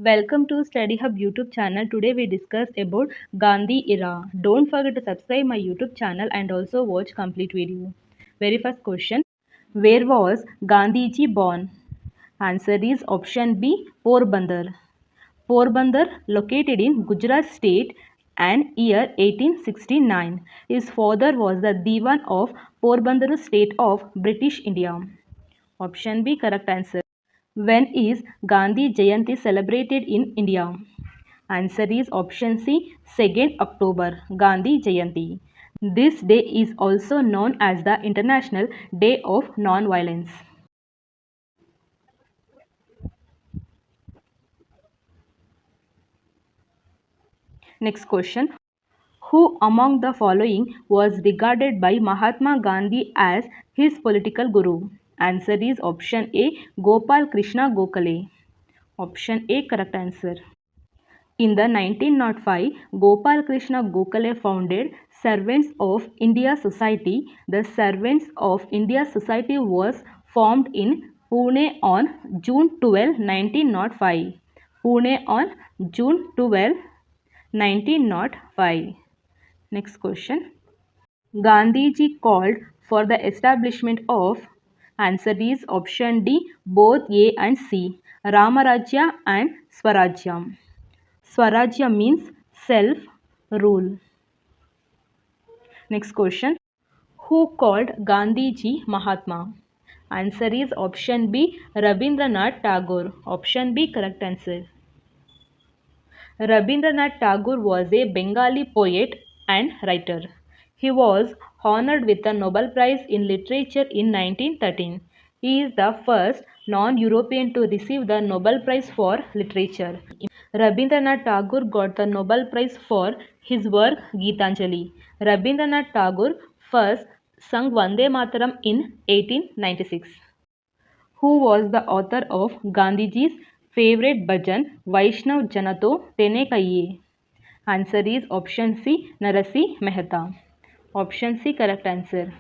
Welcome to Study Hub YouTube channel. Today we discuss about Gandhi era. Don't forget to subscribe my YouTube channel and also watch complete video. Very first question. Where was Gandhiji born? Answer is option B, Porbandar. Porbandar located in Gujarat state and year 1869. His father was the Diwan of Porbandar state of British India. Option B, correct answer. When is Gandhi Jayanti celebrated in India? Answer is option C, 2nd October, Gandhi Jayanti. This day is also known as the International Day of Non-Violence. Next question. Who among the following was regarded by Mahatma Gandhi as his political guru? Answer is option A, Gopal Krishna Gokhale. Option A, correct answer. In the 1905, Gopal Krishna Gokhale founded Servants of India Society. The Servants of India Society was formed in Pune on June 12, 1905. Pune on June 12, 1905. Next question. Gandhiji called for the establishment of, answer is option D, both A and C, Ramarajya and Swarajya. Swarajya means self-rule. Next question. Who called Gandhiji Mahatma? Answer is option B, Rabindranath Tagore. Option B, correct answer. Rabindranath Tagore was a Bengali poet and writer. He was honored with the Nobel Prize in Literature in 1913. He is the first non-European to receive the Nobel Prize for Literature. Rabindranath Tagore got the Nobel Prize for his work Geetanjali. Rabindranath Tagore first sung Vande Mataram in 1896. Who was the author of Gandhiji's favorite bhajan Vaishnav Janato Tene Kaiye? Answer is option C, Narasi Mehta. Option C, correct answer.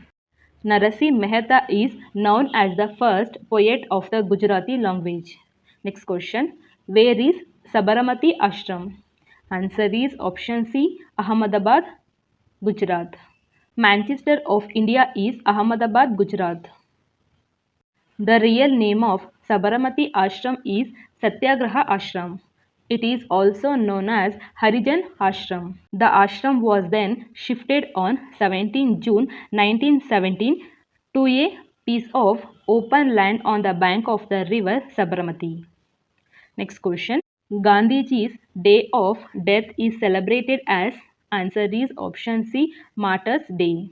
Narasi Mehta is known as the first poet of the Gujarati language. Next question. Where is Sabarmati Ashram? Answer is option C, Ahmedabad, Gujarat. Manchester of India is Ahmedabad, Gujarat. The real name of Sabarmati Ashram is Satyagraha Ashram. It is also known as Harijan Ashram. The ashram was then shifted on 17 June 1917 to a piece of open land on the bank of the river Sabarmati. Next question. Gandhiji's day of death is celebrated as, answer is option C, Martyrs Day.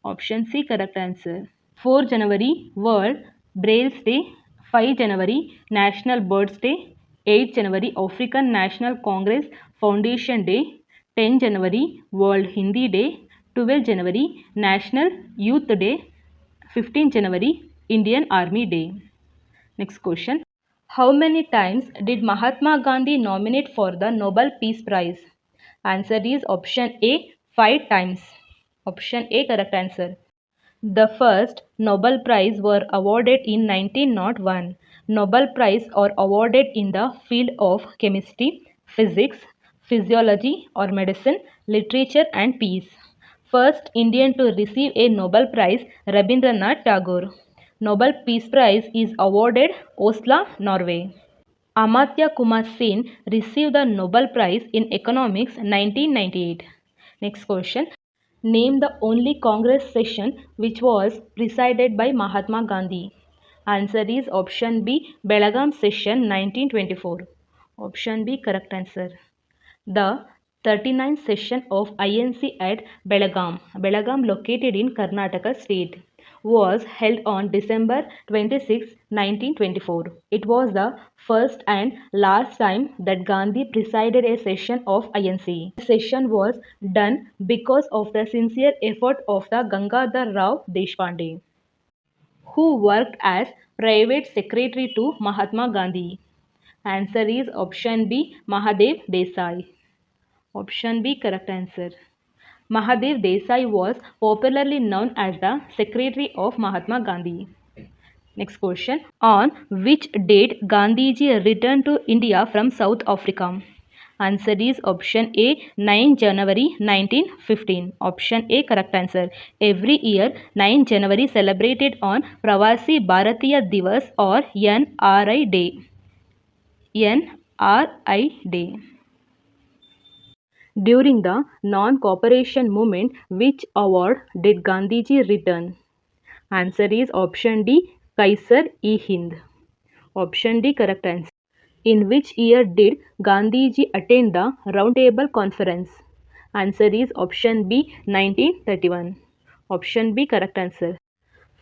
Option C, correct answer. 4 January World Braille's Day, 5 January National Birds Day, 8 January African National Congress Foundation Day, 10 January World Hindi Day, 12 January National Youth Day, 15 January Indian Army Day. Next question. How many times did Mahatma Gandhi nominate for the Nobel Peace Prize? Answer is option A, 5 times. Option A, correct answer. The first Nobel Prize were awarded in 1901. Nobel Prize are awarded in the field of chemistry, physics, physiology or medicine, literature and peace. First Indian to receive a Nobel Prize, Rabindranath Tagore. Nobel Peace Prize is awarded Oslo, Norway. Amartya Kumar Sen received the Nobel Prize in Economics 1998. Next question. Name the only Congress session which was presided by Mahatma Gandhi. Answer is option B, Belgaum session 1924. Option B, correct answer. The 39th session of INC at Belgaum located in Karnataka state, was held on December 26, 1924. It was the first and last time that Gandhi presided a session of INC. The session was done because of the sincere effort of the Gangadhar Rao Deshpande, who worked as private secretary to Mahatma Gandhi. Answer is option B, Mahadev Desai. Option B, correct answer. Mahadev Desai was popularly known as the secretary of Mahatma Gandhi. Next question. On which date Gandhiji returned to India from South Africa? Answer is option A, 9 January 1915. Option A, correct answer. Every year 9 January celebrated on Pravasi Bharatiya Divas or NRI Day. NRI Day. During the non-cooperation movement, which award did Gandhiji return? Answer is option D, Kaiser-e-Hind. Option D, correct answer. In which year did Gandhiji attend the Round Table Conference? Answer is option B, 1931. Option B, correct answer.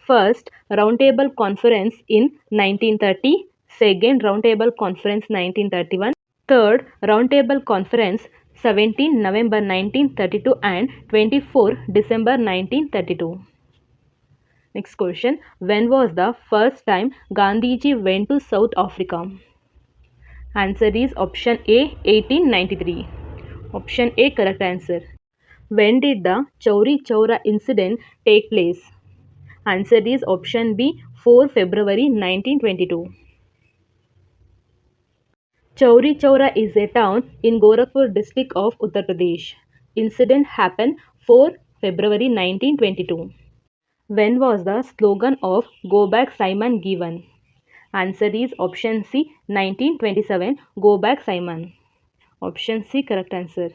First Round Table Conference in 1930, second Round Table Conference 1931, third Round Table Conference 17 November 1932 and 24 December 1932. Next question. When was the first time Gandhiji went to South Africa? Answer is option A, 1893. Option A, correct answer. When did the Chauri Chaura incident take place? Answer is option B, 4 February 1922. Chauri Chaura is a town in Gorakhpur district of Uttar Pradesh. Incident happened 4 February 1922. When was the slogan of Go Back Simon given? Answer is option C, 1927, Go Back Simon. Option C, correct answer.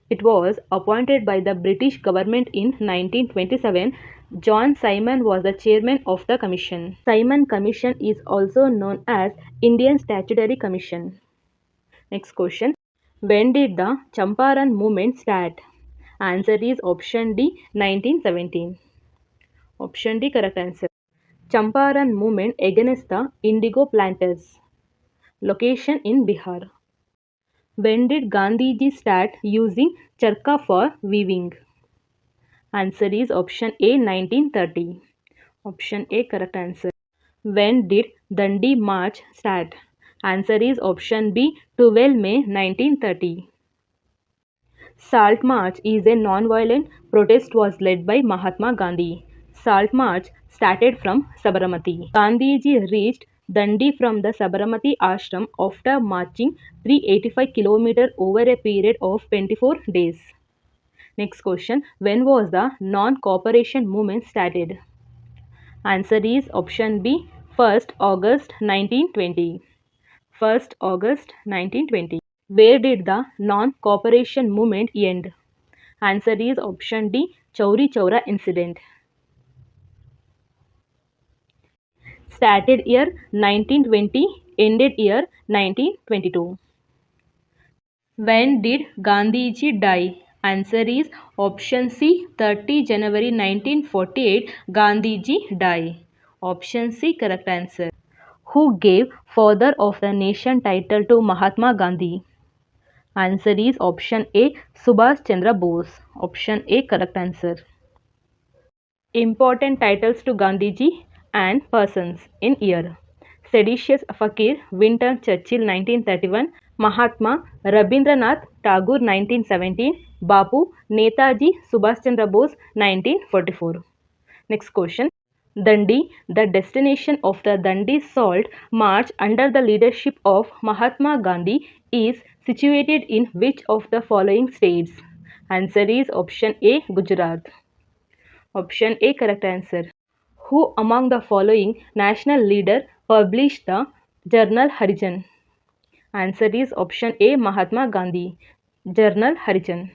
It was appointed by the British government in 1927. John Simon was the chairman of the commission. Simon Commission is also known as Indian Statutory Commission. Next question. When did the Champaran movement start? Answer is option D, 1917. Option D, correct answer. Champaran movement against the indigo planters. Location in Bihar. When did Gandhiji start using charkha for weaving? Answer is option A, 1930. Option A, correct answer. When did Dandi March start? Answer is option B, 12 May 1930. Salt March is a non-violent protest was led by Mahatma Gandhi. Salt March started from Sabarmati. Gandhiji reached Dandi from the Sabarmati ashram after marching 385 km over a period of 24 days. Next question. When was the non-cooperation movement started? Answer is option B, 1st August 1920. 1st August 1920. Where did the non-cooperation movement end? Answer is option D, Chauri Chaura incident. Started year 1920, ended year 1922. When did Gandhiji die? Answer is option C, 30 January 1948, Gandhiji died. Option C, correct answer. Who gave Father of the Nation title to Mahatma Gandhi? Answer is option A, Subhash Chandra Bose. Option A, correct answer. Important titles to Gandhiji and persons in year. Seditious Fakir, Winston Churchill 1931, Mahatma Rabindranath Tagore 1917, Bapu Netaji Subhash Chandra Bose 1944. Next question. Dandi, the destination of the Dandi Salt March under the leadership of Mahatma Gandhi, is situated in which of the following states? Answer is option A, Gujarat. Option A, correct answer. Who among the following national leader published the journal Harijan? Answer is option A, Mahatma Gandhi. Journal Harijan.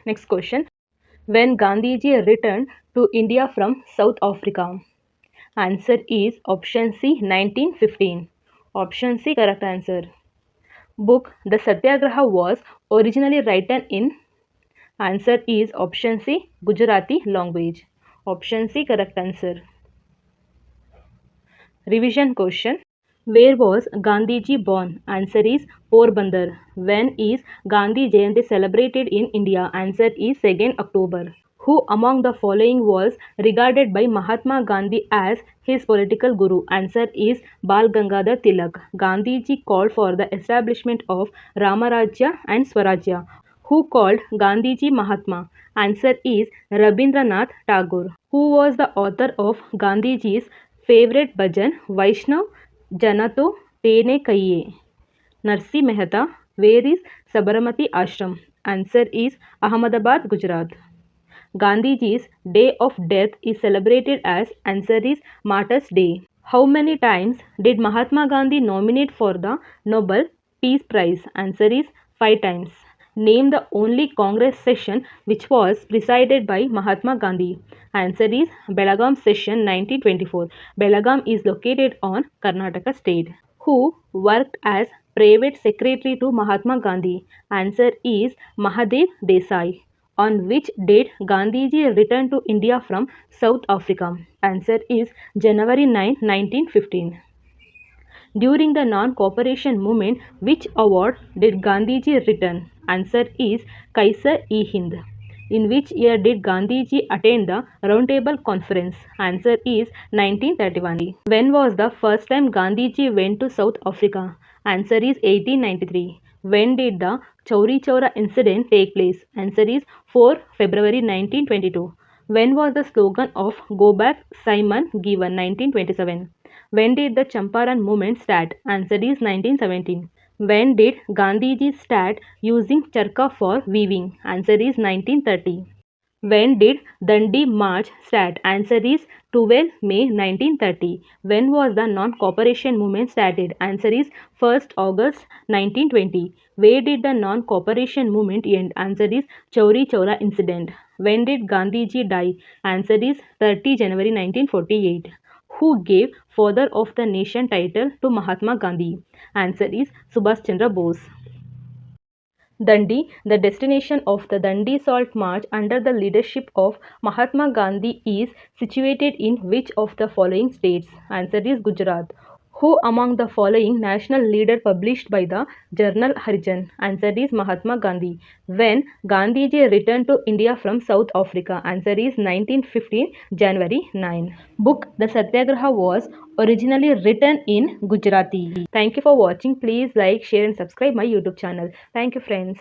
Next question. When Gandhiji returned to India from South Africa? Answer is option C, 1915. Option C, correct answer. Book The Satyagraha was originally written in? Answer is option C, Gujarati language. Option C, correct answer. Revision question. Where was Gandhiji born? Answer is Porbandar. When is Gandhi Jayanti celebrated in India? Answer is 2nd October. Who among the following was regarded by Mahatma Gandhi as his political guru? Answer is Bal Gangadhar Tilak. Gandhiji called for the establishment of Ramarajya and Swarajya. Who called Gandhiji Mahatma? Answer is Rabindranath Tagore. Who was the author of Gandhiji's favorite bhajan Vaishnav Jana to Tene Kaiye? Narsi Mehta. Where is Sabarmati Ashram? Answer is Ahmedabad, Gujarat. Gandhiji's day of death is celebrated as Answer is Martyrs' Day. How many times did Mahatma Gandhi nominate for the Nobel Peace Prize? Answer is 5 times. Name the only Congress session which was presided by Mahatma Gandhi. Answer is Belagaum session 1924. Belagaum is located on Karnataka state. Who worked as private secretary to Mahatma Gandhi? Answer is Mahadev Desai. On which date Gandhiji returned to India from South Africa? Answer is January 9, 1915. During the non-cooperation movement, which award did Gandhiji return? Answer is Kaiser-e-Hind. In which year did Gandhiji attend the Roundtable Conference? Answer is 1931. When was the first time Gandhiji went to South Africa? Answer is 1893. When did the Chauri Chaura incident take place? Answer is 4 February 1922. When was the slogan of Go Back Simon given? 1927. When did the Champaran movement start? Answer is 1917. When did Gandhiji start using charkha for weaving? Answer is 1930. When did Dandi March start? Answer is 12 May 1930. When was the non-cooperation movement started? Answer is 1st August 1920. Where did the non-cooperation movement end? Answer is Chauri Chaura incident. When did Gandhiji die? Answer is 30 January 1948. Who gave Father of the Nation title to Mahatma Gandhi? Answer is Subhash Chandra Bose. Dandi, the destination of the Dandi Salt March under the leadership of Mahatma Gandhi is situated in which of the following states? Answer is Gujarat. Who among the following national leader published by the journal Harijan? Answer is Mahatma Gandhi. When Gandhiji returned to India from South Africa? Answer is 1915 January 9. Book The Satyagraha was originally written in Gujarati. Thank you for watching. Please like, share and subscribe my YouTube channel. Thank you friends.